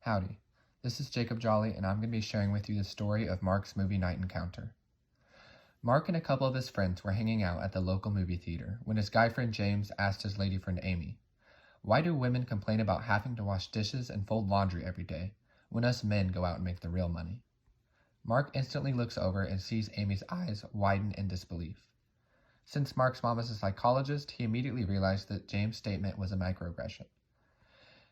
Howdy, this is Jacob Jolly, and I'm going to be sharing with you the story of Mark's movie night encounter. Mark and a couple of his friends were hanging out at the local movie theater when his guy friend James asked his lady friend Amy, "Why do women complain about having to wash dishes and fold laundry every day when us men go out and make the real money?" Mark instantly looks over and sees Amy's eyes widen in disbelief. Since Mark's mom is a psychologist, he immediately realized that James' statement was a microaggression.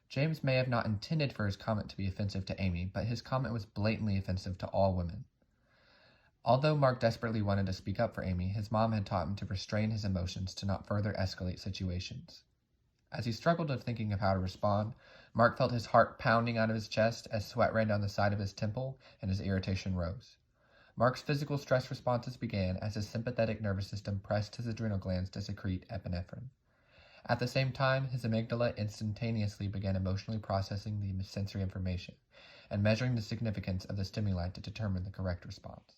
James may have not intended for his comment to be offensive to Amy, but his comment was blatantly offensive to all women. Although Mark desperately wanted to speak up for Amy, his mom had taught him to restrain his emotions to not further escalate situations. As he struggled with thinking of how to respond, Mark felt his heart pounding out of his chest as sweat ran down the side of his temple and his irritation rose. Mark's physical stress responses began as his sympathetic nervous system pressed his adrenal glands to secrete epinephrine. At the same time, his amygdala instantaneously began emotionally processing the sensory information and measuring the significance of the stimuli to determine the correct response.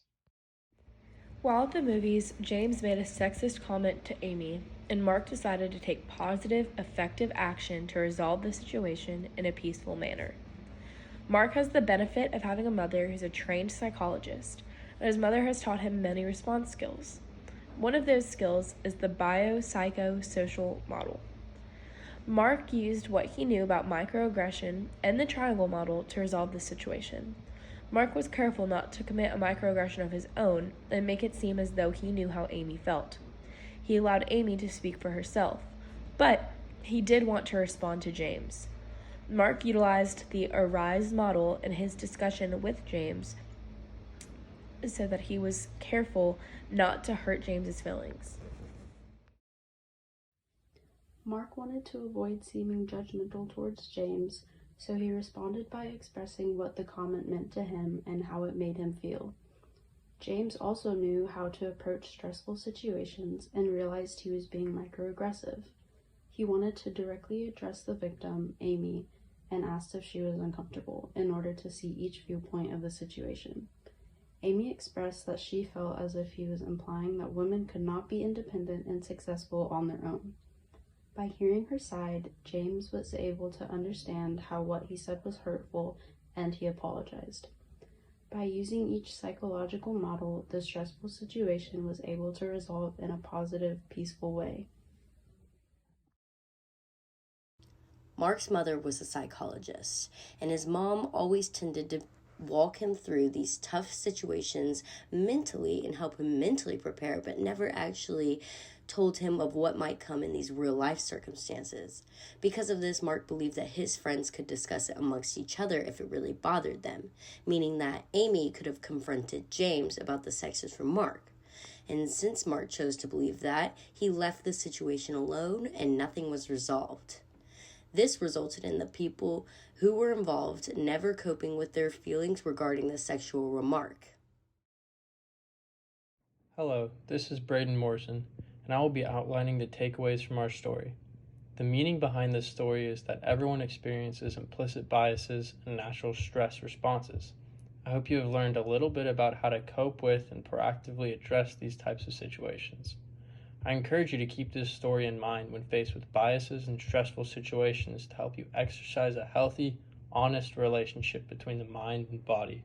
While at the movies, James made a sexist comment to Amy, and Mark decided to take positive, effective action to resolve the situation in a peaceful manner. Mark has the benefit of having a mother who's a trained psychologist, and his mother has taught him many response skills. One of those skills is the biopsychosocial model. Mark used what he knew about microaggression and the triangle model to resolve the situation. Mark was careful not to commit a microaggression of his own and make it seem as though he knew how Amy felt. He allowed Amy to speak for herself, but he did want to respond to James. Mark utilized the ARISE model in his discussion with James so that he was careful not to hurt James's feelings. Mark wanted to avoid seeming judgmental towards James, so he responded by expressing what the comment meant to him and how it made him feel. James also knew how to approach stressful situations and realized he was being microaggressive. He wanted to directly address the victim, Amy, and asked if she was uncomfortable in order to see each viewpoint of the situation. Amy expressed that she felt as if he was implying that women could not be independent and successful on their own. By hearing her side, James was able to understand how what he said was hurtful, and he apologized. By using each psychological model, the stressful situation was able to resolve in a positive, peaceful way. Mark's mother was a psychologist, and his mom always tended to walk him through these tough situations mentally and help him mentally prepare, but never actually told him of what might come in these real life circumstances. Because of this, Mark believed that his friends could discuss it amongst each other if it really bothered them, meaning that Amy could have confronted James about the sexist remark. And since Mark chose to believe that, he left the situation alone and nothing was resolved. This resulted in the people who were involved never coping with their feelings regarding the sexual remark. Hello, this is Braden Morrison, and I will be outlining the takeaways from our story. The meaning behind this story is that everyone experiences implicit biases and natural stress responses. I hope you have learned a little bit about how to cope with and proactively address these types of situations. I encourage you to keep this story in mind when faced with biases and stressful situations to help you exercise a healthy, honest relationship between the mind and body.